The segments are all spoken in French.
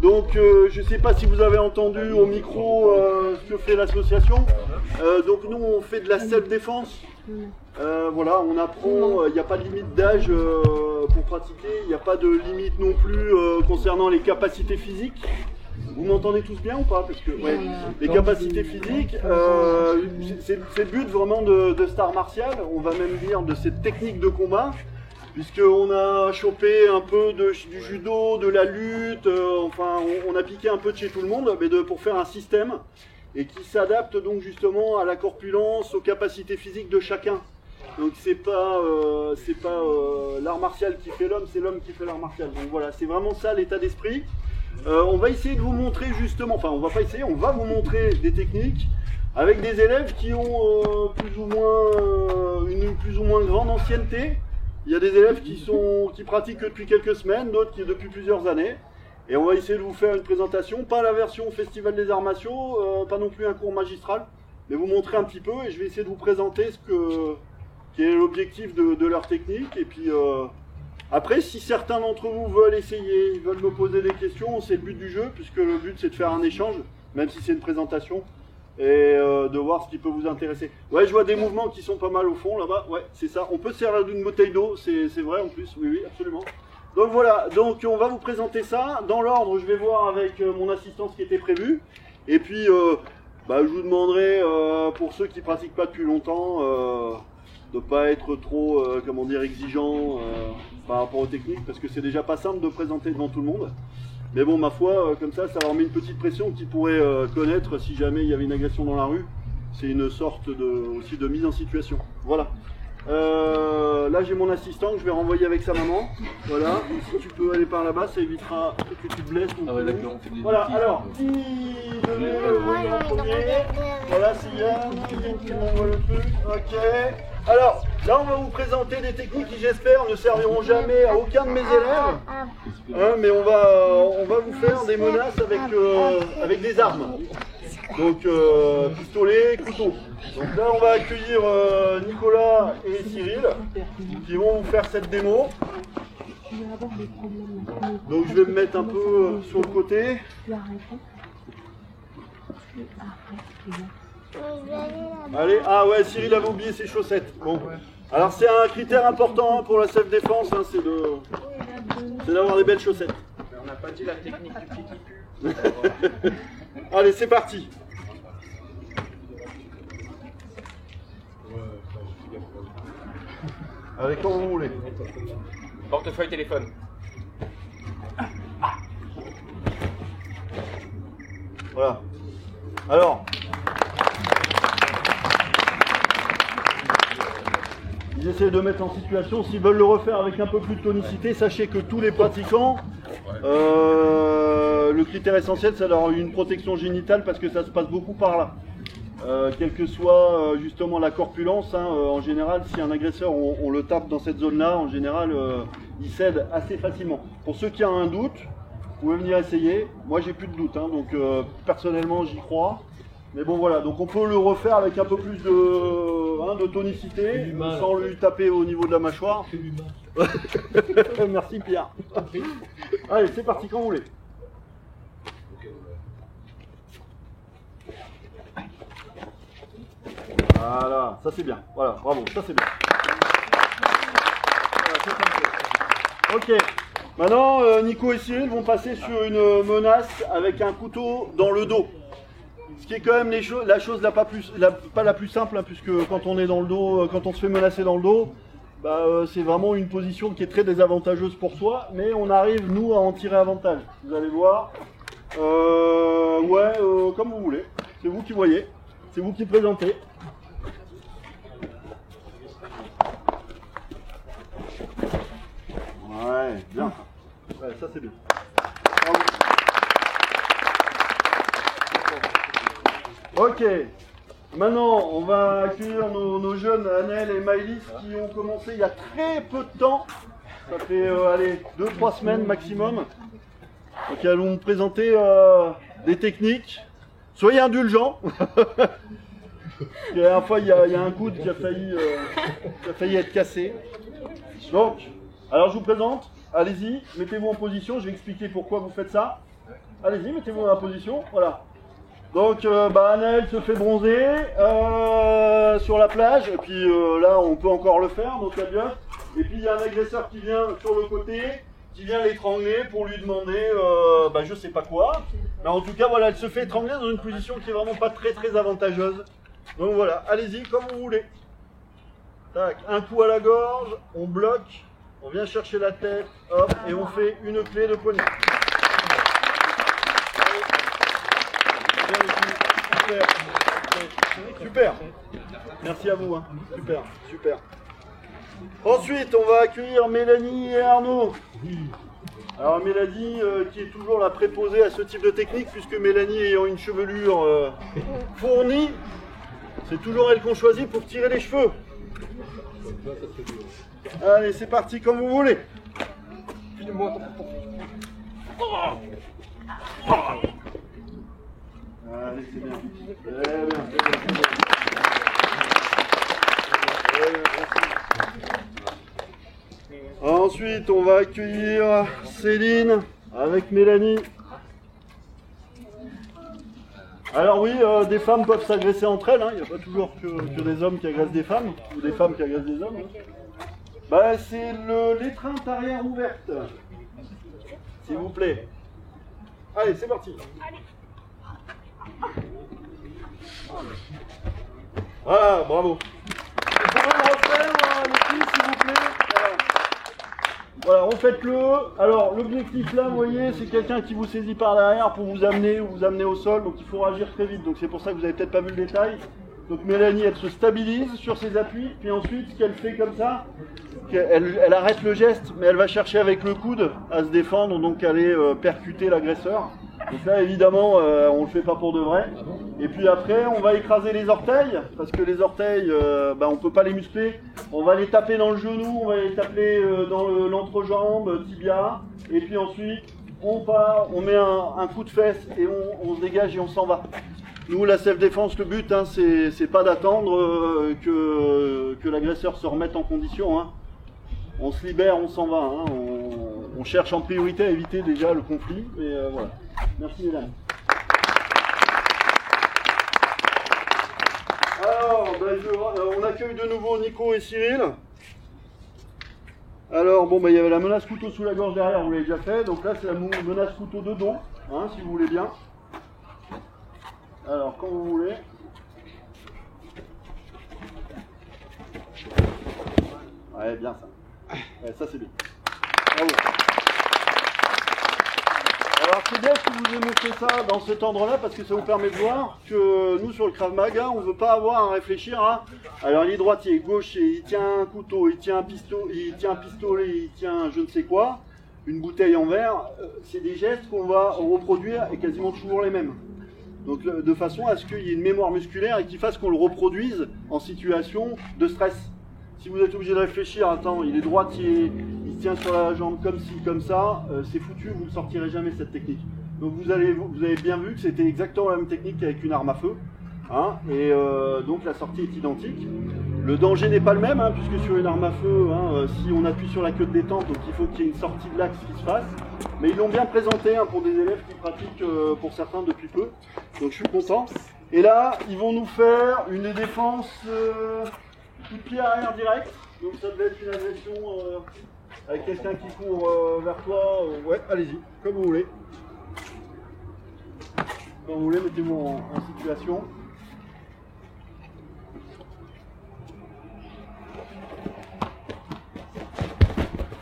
Donc je ne sais pas si vous avez entendu au micro ce que fait l'association. Donc nous on fait de la self-défense. Voilà, on apprend, il n'y a pas de limite d'âge pour pratiquer, il n'y a pas de limite non plus concernant les capacités physiques. Vous m'entendez tous bien ou pas? Parce que ouais, les capacités physiques, c'est le but vraiment de cet art martial, on va même dire de cette technique de combat, puisqu'on a chopé un peu du judo, de la lutte, enfin on a piqué un peu de chez tout le monde, mais pour faire un système, et qui s'adapte donc justement à la corpulence, aux capacités physiques de chacun. Donc c'est pas l'art martial qui fait l'homme, c'est l'homme qui fait l'art martial. Donc voilà, c'est vraiment ça l'état d'esprit. On va essayer de vous montrer justement, enfin on va pas essayer, on va vous montrer des techniques avec des élèves qui ont une plus ou moins grande ancienneté. Il y a des élèves qui pratiquent que depuis quelques semaines, d'autres qui depuis plusieurs années. Et on va essayer de vous faire une présentation, pas la version Festival des Arts Martiaux, pas non plus un cours magistral, mais vous montrer un petit peu et je vais essayer de vous présenter qui est l'objectif de leur technique. Et puis après, si certains d'entre vous veulent essayer, ils veulent me poser des questions, c'est le but du jeu, puisque le but c'est de faire un échange, même si c'est une présentation, et de voir ce qui peut vous intéresser. Ouais, je vois des mouvements qui sont pas mal au fond là-bas, ouais, c'est ça. On peut se servir d'une bouteille d'eau, c'est vrai en plus, oui, absolument. Donc voilà, donc on va vous présenter ça. Dans l'ordre, je vais voir avec mon assistant ce qui était prévu. Et puis, je vous demanderai, pour ceux qui ne pratiquent pas depuis longtemps, de ne pas être trop, comment dire, exigeant par rapport aux techniques, parce que c'est déjà pas simple de présenter devant tout le monde. Mais bon, ma foi, comme ça leur met une petite pression qu'ils pourraient connaître si jamais il y avait une agression dans la rue. C'est une sorte aussi de mise en situation. Voilà. Là j'ai mon assistant que je vais renvoyer avec sa maman. Voilà, si tu peux aller par là-bas, ça évitera que tu te blesses. Ah ouais, d'accord, on fait des voilà, alors, qui devait venir en premier? Voilà, c'est Yann qui m'envoie le truc. Ok. Alors, là on va vous présenter des techniques qui j'espère ne serviront jamais à aucun de mes élèves. Mais on va vous faire des menaces avec des armes. Donc pistolet, couteau. Donc là on va accueillir Nicolas et Cyril qui vont vous faire cette démo. Donc je vais me mettre un peu sur le côté. Allez, ah ouais, Cyril avait oublié ses chaussettes. Bon. Alors c'est un critère important pour la self-défense, hein, c'est d'avoir des belles chaussettes. On n'a pas dit la technique du pied qui pue. Allez, c'est parti. Allez, quand vous voulez. Portefeuille, téléphone. Voilà. Alors, ils essaient de mettre en situation, s'ils veulent le refaire avec un peu plus de tonicité, sachez que tous les pratiquants, le critère essentiel, c'est d'avoir une protection génitale parce que ça se passe beaucoup par là. Quelle que soit justement la corpulence, hein, en général, si un agresseur, on le tape dans cette zone-là, en général, il cède assez facilement. Pour ceux qui ont un doute, vous pouvez venir essayer. Moi, j'ai plus de doute, hein, donc personnellement, j'y crois. Mais bon, voilà, donc on peut le refaire avec un peu plus de tonicité, sans lui taper au niveau de la mâchoire. Merci Pierre. Allez, c'est parti quand vous voulez. Voilà, ça c'est bien. Voilà, bravo, ça c'est bien. Voilà, c'est comme ça. Ok, maintenant Nico et Cyril vont passer sur une menace avec un couteau dans le dos. Ce qui est quand même la chose pas la plus simple, hein, puisque quand on est dans le dos, quand on se fait menacer dans le dos, c'est vraiment une position qui est très désavantageuse pour soi, mais on arrive nous à en tirer avantage. Vous allez voir. Comme vous voulez. C'est vous qui voyez, c'est vous qui présentez. Ouais, bien. Ouais, ça c'est bien. Ok, maintenant on va accueillir nos jeunes Annelle et Maëlys qui ont commencé il y a très peu de temps. Ça fait 2-3 semaines maximum. Donc elles vont nous présenter des techniques. Soyez indulgents. La dernière fois il y a un coude qui a failli être cassé. Donc, alors je vous présente, allez-y, mettez-vous en position, je vais expliquer pourquoi vous faites ça. Allez-y, mettez-vous dans la position, voilà. Donc Anaël se fait bronzer sur la plage, et puis là on peut encore le faire, donc la bien. Et puis il y a un agresseur qui vient sur le côté, qui vient l'étrangler pour lui demander je sais pas quoi. Mais en tout cas voilà, elle se fait étrangler dans une position qui est vraiment pas très avantageuse. Donc voilà, allez-y comme vous voulez. Tac, un coup à la gorge, on bloque, on vient chercher la tête, hop, et on fait une clé de poignet. Super. Merci à vous. Hein. Super. Ensuite, on va accueillir Mélanie et Arnaud. Alors Mélanie, qui est toujours la préposée à ce type de technique, puisque Mélanie ayant une chevelure fournie, c'est toujours elle qu'on choisit pour tirer les cheveux. Allez, c'est parti comme vous voulez. Allez, c'est bien. Très bien. Ensuite, on va accueillir Céline avec Mélanie. Alors oui, des femmes peuvent s'agresser entre elles. Il n'y a pas toujours que des hommes qui agressent des femmes, ou des femmes qui agressent des hommes. C'est l'étreinte arrière ouverte. S'il vous plaît. Allez, c'est parti. Voilà, bravo. Vous pouvez le refaire, les filles, s'il vous plaît. Voilà, refaites-le. Alors, l'objectif là, vous voyez, c'est quelqu'un qui vous saisit par derrière pour vous amener ou vous amener au sol. Donc, il faut réagir très vite. Donc, c'est pour ça que vous n'avez peut-être pas vu le détail. Donc, Mélanie, elle se stabilise sur ses appuis. Puis ensuite, ce qu'elle fait comme ça, elle arrête le geste, mais elle va chercher avec le coude à se défendre, donc aller percuter l'agresseur. Donc là, évidemment, on le fait pas pour de vrai. Et puis après, on va écraser les orteils, parce que les orteils, on peut pas les muscler. On va les taper dans le genou, on va les taper dans l'entrejambe, tibia. Et puis ensuite, on part, on met un coup de fesse et on se dégage et on s'en va. Nous, la self-défense, le but, c'est pas d'attendre que l'agresseur se remette en condition. On se libère, on s'en va. On cherche en priorité à éviter déjà le conflit. Et voilà. Merci mesdames. Alors, on accueille de nouveau Nico et Cyril. Alors, il y avait la menace couteau sous la gorge derrière, vous l'avez déjà fait. Donc là, c'est la menace couteau de dos, si vous voulez bien. Alors, quand vous voulez. Ouais, bien ça. Ouais, ça c'est bien. Bravo. Alors c'est bien que vous ayez montré ça dans cet ordre-là parce que ça vous permet de voir que nous sur le Krav Maga, on ne veut pas avoir à réfléchir à. Alors il est droitier, gaucher, il tient un couteau, il tient un pistolet, il tient je ne sais quoi, une bouteille en verre. C'est des gestes qu'on va reproduire et quasiment toujours les mêmes. Donc de façon à ce qu'il y ait une mémoire musculaire et qu'il fasse qu'on le reproduise en situation de stress. Si vous êtes obligé de réfléchir, attends, il est droitier, il tient sur la jambe comme ci, comme ça, c'est foutu, vous ne sortirez jamais cette technique. Donc vous avez bien vu que c'était exactement la même technique qu'avec une arme à feu. Et donc la sortie est identique. Le danger n'est pas le même, puisque sur une arme à feu, si on appuie sur la queue de détente, donc il faut qu'il y ait une sortie de l'axe qui se fasse. Mais ils l'ont bien présenté pour des élèves qui pratiquent pour certains depuis peu. Donc je suis content. Et là, ils vont nous faire une défense coup de pied arrière direct. Donc ça devait être une agression avec quelqu'un qui court vers toi. Ouais, allez-y, comme vous voulez. Comme vous voulez, mettez-vous en situation.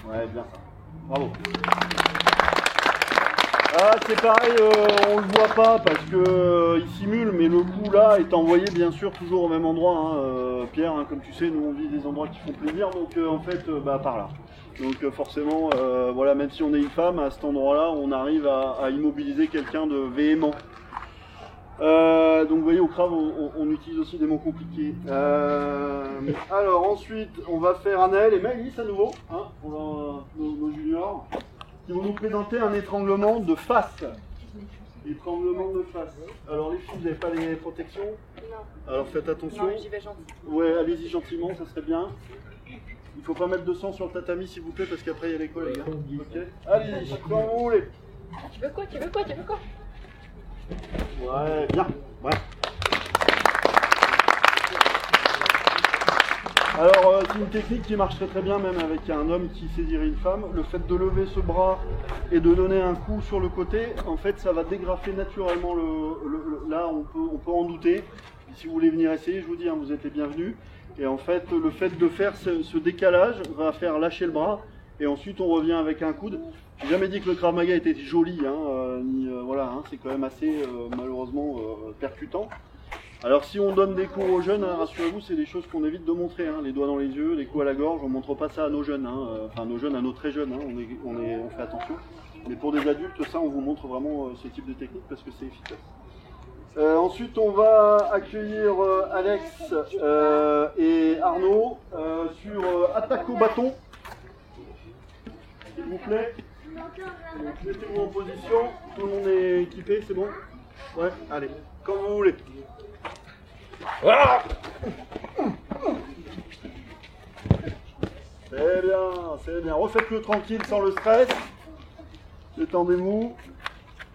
Ouais, bien ça. Bravo. Ah, c'est pareil, on le voit pas parce que il simule, mais le coup là est envoyé bien sûr toujours au même endroit. Pierre, comme tu sais, nous on vit des endroits qui font plaisir, donc en fait, par là. Donc forcément, voilà, même si on est une femme, à cet endroit-là, on arrive à immobiliser quelqu'un de véhément. Donc vous voyez, au Krav, on utilise aussi des mots compliqués. Alors ensuite, on va faire Anaël et Maëlys à nouveau, pour nos juniors, qui vont nous présenter un étranglement de face. Étranglement de face. Alors les filles, vous n'avez pas les protections? Non. Alors faites attention. Non, j'y vais gentiment. Ouais, allez-y gentiment, ça serait bien. Il ne faut pas mettre de sang sur le tatami s'il vous plaît, parce qu'après il y a l'école les gars. Ok. Allez-y, quand vous voulez. Tu veux quoi? Tu veux quoi? Tu veux quoi? Ouais, bien. Ouais. Alors, c'est une technique qui marche très bien même avec un homme qui saisirait une femme. Le fait de lever ce bras et de donner un coup sur le côté, en fait, ça va dégrafer naturellement là, on peut en douter. Si vous voulez venir essayer, je vous dis, hein, vous êtes les bienvenus. Et en fait, le fait de faire ce décalage va faire lâcher le bras. Et ensuite, on revient avec un coude. J'ai jamais dit que le Krav Maga était joli, hein, voilà, hein, c'est quand même assez, malheureusement, percutant. Alors si on donne des cours aux jeunes, hein, rassurez-vous, c'est des choses qu'on évite de montrer, hein, les doigts dans les yeux, les coups à la gorge, on ne montre pas ça à nos jeunes, hein, enfin nos jeunes, à nos très jeunes, hein, on fait attention. Mais pour des adultes, ça on vous montre vraiment ce type de technique parce que c'est efficace. Ensuite on va accueillir Alex et Arnaud sur attaque au bâton, s'il vous plaît. Mettez-vous en position, tout le monde est équipé, c'est bon? Ouais, allez, comme vous voulez. Voilà. C'est bien. Refaites-le tranquille, sans le stress. Détendez-vous.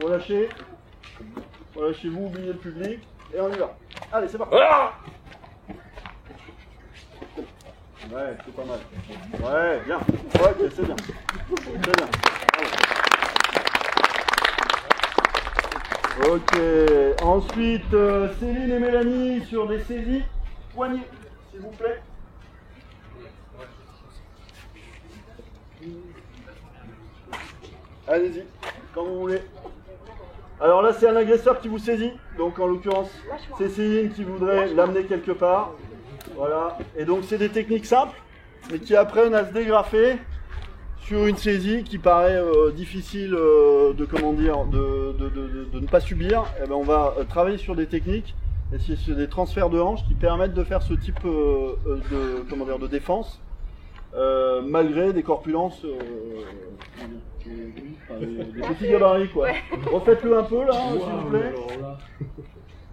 Relâchez. Relâchez-vous, oubliez le public. Et on y va. Allez, c'est parti. Ouais, c'est pas mal. Ouais, bien. Ok, c'est bien. C'est bien. Ok, ensuite Céline et Mélanie sur des saisies poignets, s'il vous plaît. Allez-y, quand vous voulez. Alors là c'est un agresseur qui vous saisit, donc en l'occurrence c'est Céline qui voudrait l'amener quelque part. Voilà, et donc c'est des techniques simples, mais qui apprennent à se dégrafer sur une saisie qui paraît difficile de ne pas subir. Eh ben, on va travailler sur des techniques et sur des transferts de hanches qui permettent de faire ce type de défense malgré des corpulences, des petits gabarits quoi. Refaites-le un peu là, s'il vous plaît.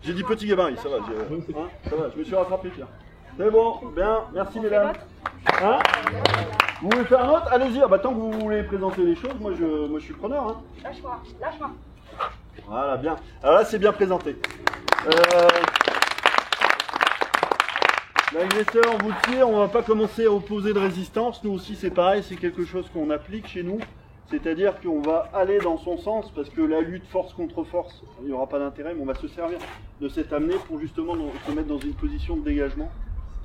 J'ai dit petit gabarit, ça va, ça va, je me suis rattrapé Pierre. C'est bon, bien, merci mesdames. Hein? Vous voulez faire un autre? Allez-y, tant que vous voulez présenter les choses, moi je suis preneur. Hein. Lâche-moi, lâche-moi. Voilà, bien. Alors là, c'est bien présenté. L'agresseur vous tire, on ne va pas commencer à opposer de résistance. Nous aussi, c'est pareil, c'est quelque chose qu'on applique chez nous. C'est-à-dire qu'on va aller dans son sens, parce que la lutte force contre force, il n'y aura pas d'intérêt, mais on va se servir de cette amenée pour justement se mettre dans une position de dégagement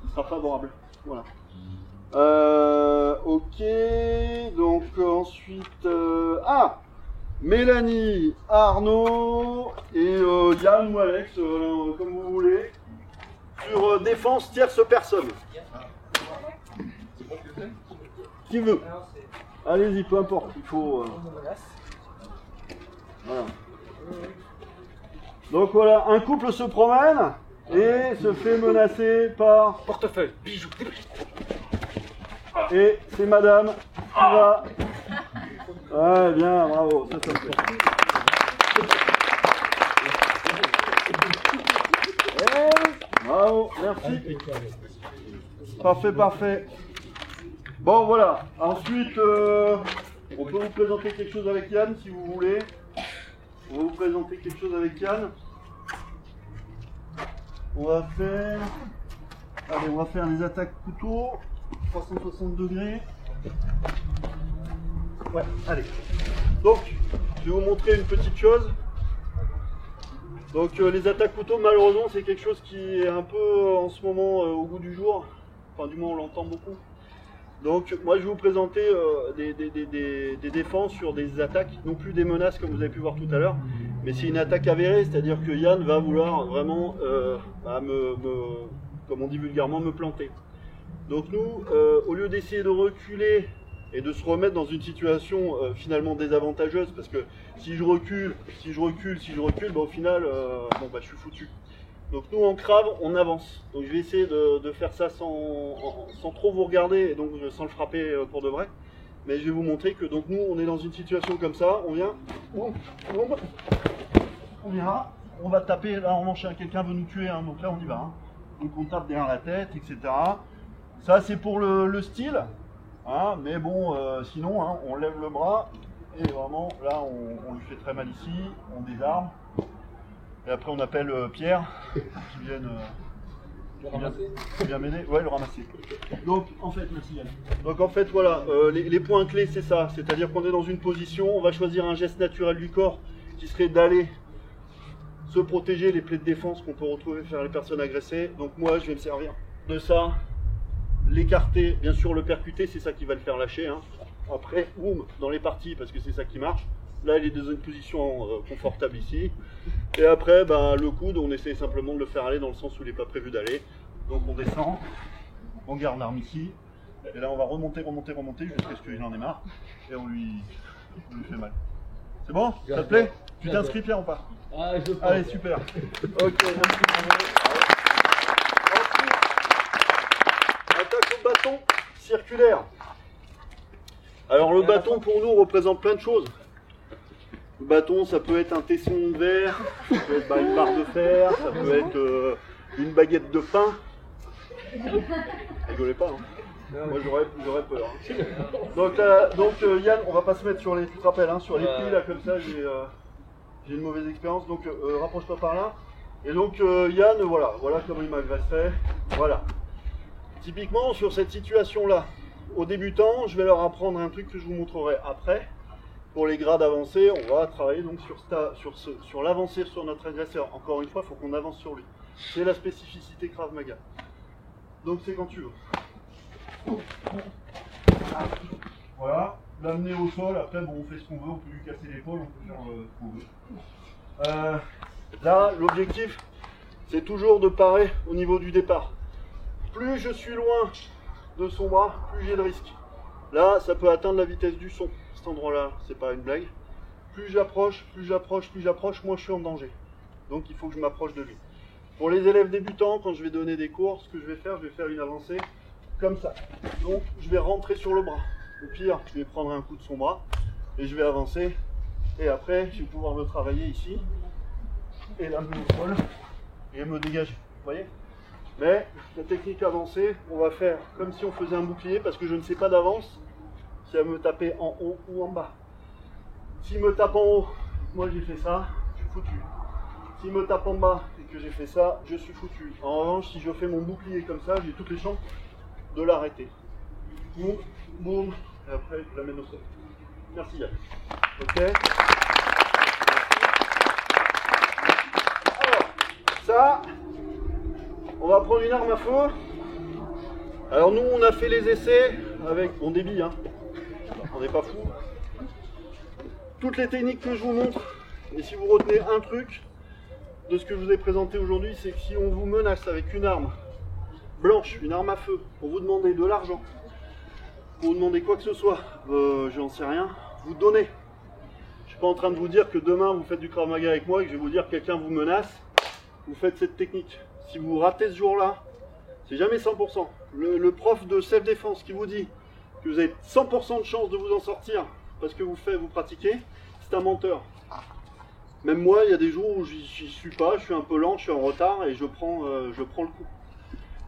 qui sera favorable. Voilà. Ok, donc ensuite, Mélanie, Arnaud et Yann ou Alex, comme vous voulez, sur défense tierce personne. Qui veut? Allez-y, peu importe, il faut... Voilà. Donc voilà, un couple se promène et se fait menacer par... Portefeuille, bijoux, Et c'est madame qui va... Ouais, bien, bravo, ça me plaît. Bravo, merci. Parfait, parfait. Bon, voilà. Ensuite, on peut vous présenter quelque chose avec Yann, si vous voulez. On va vous présenter quelque chose avec Yann. On va faire... Allez, on va faire les attaques couteau. 360 degrés. Ouais, allez. Donc, je vais vous montrer une petite chose. Donc, les attaques couteau, malheureusement, c'est quelque chose qui est un peu en ce moment au goût du jour. Enfin, du moins, on l'entend beaucoup. Donc, moi, je vais vous présenter des défenses sur des attaques, non plus des menaces comme vous avez pu voir tout à l'heure, mais c'est une attaque avérée, c'est-à-dire que Yann va vouloir vraiment, comme on dit vulgairement, me planter. Donc nous, au lieu d'essayer de reculer et de se remettre dans une situation finalement désavantageuse, parce que si je recule, bah, au final, je suis foutu. Donc nous en Krav, on avance. Donc je vais essayer de faire ça sans trop vous regarder et donc sans le frapper pour de vrai. Mais je vais vous montrer que donc nous, on est dans une situation comme ça, on vient, on ira, on va taper, là en revanche quelqu'un veut nous tuer, hein, donc là on y va. Hein. Donc on tape derrière la tête, etc. Ça c'est pour le style, hein, mais bon, sinon hein, on lève le bras et vraiment, là, on lui fait très mal ici, on désarme. Et après, on appelle Pierre, qui vient m'aider. Ouais, le ramasser. Donc, en fait, merci Yann. Donc, en fait, voilà, les points clés, c'est ça. C'est-à-dire qu'on est dans une position, on va choisir un geste naturel du corps, qui serait d'aller se protéger les plaies de défense qu'on peut retrouver faire les personnes agressées. Donc, moi, je vais me servir de ça. L'écarter, bien sûr le percuter, c'est ça qui va le faire lâcher. Hein. Après, boum, dans les parties, parce que c'est ça qui marche. Là, il est dans une position confortable ici. Et après, ben, le coude, on essaie simplement de le faire aller dans le sens où il n'est pas prévu d'aller. Donc on descend, on garde l'arme ici. Et là, on va remonter jusqu'à ce qu'il en ait marre. Et on lui fait mal. C'est bon? Ça te plaît? Tu t'inscris Pierre ou pas? Ah, je pense. Allez, super. Ok, merci. Attaque au bâton circulaire. Alors le bâton pour nous représente plein de choses. Le bâton, ça peut être un tesson de verre, ça peut être une barre de fer, ça peut être une baguette de pain. Rigolez pas, hein. Moi j'aurais peur. Hein. Donc Yann, on va pas se mettre sur les, tu te rappelles, hein, sur les plis là comme ça, j'ai une mauvaise expérience. Donc rapproche-toi par là. Et donc Yann, voilà comment il m'agresserait. Voilà. Typiquement sur cette situation-là, aux débutants, je vais leur apprendre un truc que je vous montrerai après. Pour les grades avancés, on va travailler donc sur l'avancée sur notre agresseur. Encore une fois, il faut qu'on avance sur lui. C'est la spécificité Krav Maga. Donc c'est quand tu veux. Voilà, l'amener au sol, après bon, on fait ce qu'on veut, on peut lui casser l'épaule, on peut faire ce qu'on veut. Là, l'objectif, c'est toujours de parer au niveau du départ. Plus je suis loin de son bras, plus j'ai de risque. Là, ça peut atteindre la vitesse du son. Cet endroit-là, c'est pas une blague. Plus j'approche, moins je suis en danger. Donc il faut que je m'approche de lui. Pour les élèves débutants, quand je vais donner des cours, ce que je vais faire une avancée comme ça. Donc je vais rentrer sur le bras. Au pire, je vais prendre un coup de son bras et je vais avancer. Et après, je vais pouvoir me travailler ici et l'amener au sol et me dégager. Vous voyez? Mais la technique avancée, on va faire comme si on faisait un bouclier parce que je ne sais pas d'avance si elle me taper en haut ou en bas. S'il me tape en haut, moi j'ai fait ça, je suis foutu. S'il me tape en bas et que j'ai fait ça, je suis foutu. En revanche, si je fais mon bouclier comme ça, j'ai toutes les chances de l'arrêter. Boum, boum, et après je l'amène au sol. Merci Yann. Ok. Alors, ça, on va prendre une arme à feu. Alors nous, on a fait les essais avec mon débit, hein. On n'est pas fou. Toutes les techniques que je vous montre, et si vous retenez un truc de ce que je vous ai présenté aujourd'hui, c'est que si on vous menace avec une arme blanche, une arme à feu, pour vous demander de l'argent, pour vous demander quoi que ce soit, j'en sais rien, vous donnez. Je suis pas en train de vous dire que demain vous faites du Krav Maga avec moi et que je vais vous dire que quelqu'un vous menace, vous faites cette technique. Si vous ratez ce jour-là, c'est jamais 100%. Le prof de self-défense qui vous dit que vous avez 100% de chance de vous en sortir parce que vous pratiquez, c'est un menteur. Même moi, il y a des jours où j'y suis pas, je suis un peu lent, je suis en retard et je prends le coup.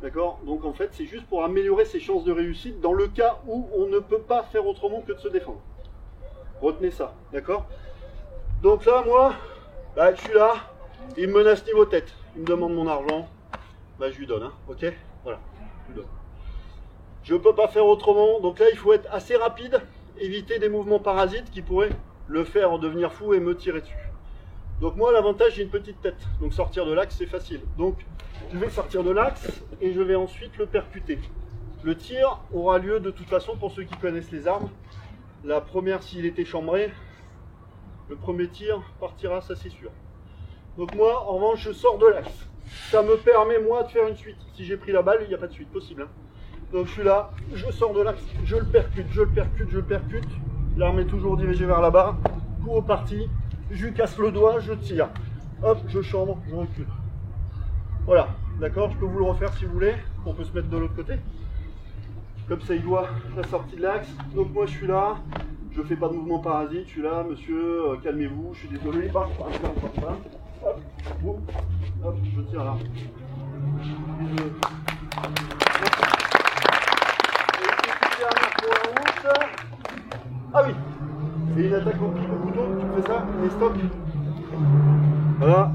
D'accord? Donc en fait, c'est juste pour améliorer ses chances de réussite dans le cas où on ne peut pas faire autrement que de se défendre. Retenez ça, d'accord? Donc là, moi, je suis là, il me menace niveau tête, il me demande mon argent, je lui donne, hein, ok? Voilà, je lui donne. Je ne peux pas faire autrement, donc là, il faut être assez rapide, éviter des mouvements parasites qui pourraient le faire devenir fou et me tirer dessus. Donc moi, l'avantage, j'ai une petite tête, donc sortir de l'axe, c'est facile. Donc, je vais sortir de l'axe et je vais ensuite le percuter. Le tir aura lieu de toute façon pour ceux qui connaissent les armes. La première, s'il était chambré, le premier tir partira, ça c'est sûr. Donc moi, en revanche, je sors de l'axe. Ça me permet, moi, de faire une suite. Si j'ai pris la balle, il n'y a pas de suite possible. Hein. Donc je suis là, je sors de l'axe, je le percute. L'arme est toujours dirigée vers là-bas. Coup au parti, je lui casse le doigt, je tire. Hop, je chambre, je recule. Voilà, d'accord, je peux vous le refaire si vous voulez. On peut se mettre de l'autre côté. Comme ça, il voit la sortie de l'axe. Donc moi, je suis là. Je fais pas de mouvement parasite. Je suis là, monsieur, calmez-vous. Je suis désolé. Hop, boum, hop, je tire là. Ah oui, Et une attaque en pied au couteau, tu fais ça, les stocks. Voilà.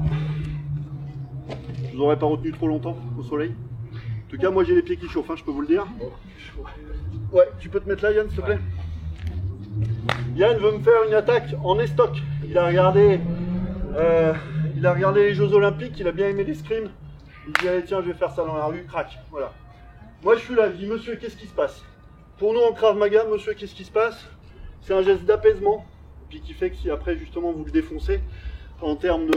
Je vous aurais pas retenu trop longtemps au soleil. En tout cas, moi j'ai les pieds qui chauffent, hein, je peux vous le dire. Ouais, tu peux te mettre là, Yann, s'il te plaît. Yann veut me faire une attaque en estoc. Il a regardé les Jeux Olympiques, il a bien aimé l'escrime. Il dit allez tiens, je vais faire ça dans la rue, crac, voilà. Moi je suis là, je dis monsieur, qu'est-ce qui se passe? Pour nous en Krav Maga, monsieur, qu'est-ce qui se passe? C'est un geste d'apaisement, puis qui fait que si après justement vous le défoncez, en termes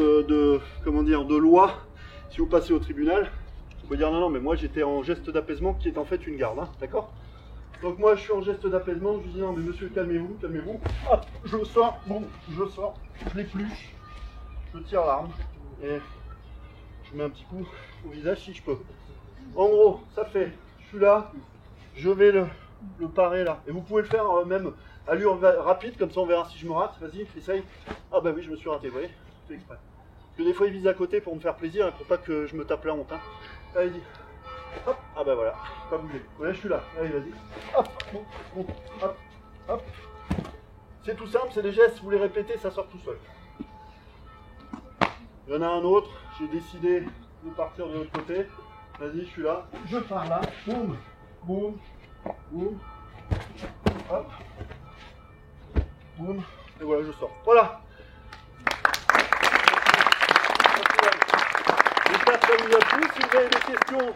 comment dire, de loi, si vous passez au tribunal, vous pouvez dire non, non, mais moi j'étais en geste d'apaisement qui est en fait une garde, hein, d'accord? Donc moi je suis en geste d'apaisement, je lui dis non mais monsieur calmez-vous, calmez-vous. Hop, je sors, bon, je sors, je l'épluche, je tire l'arme et je mets un petit coup au visage si je peux. En gros, ça fait, je suis là, je vais le parer là. Et vous pouvez le faire même à allure rapide, comme ça on verra si je me rate. Vas-y, essaye. Ah bah oui, je me suis raté, vous voyez, je fais exprès. Parce que des fois ils visent à côté pour me faire plaisir et pour pas que je me tape la honte. Hein. Allez-y. Hop, ah bah voilà, pas bouger. Ouais, je suis là, allez, vas-y. Hop, bon, hop, hop. C'est tout simple, c'est des gestes, vous les répétez, ça sort tout seul. Il y en a un autre, j'ai décidé de partir de l'autre côté. Vas-y, je suis là, je pars là, boum, boum, boum, hop, boum, et voilà, je sors. Voilà. J'espère que ça vous a plu. Si vous avez des questions,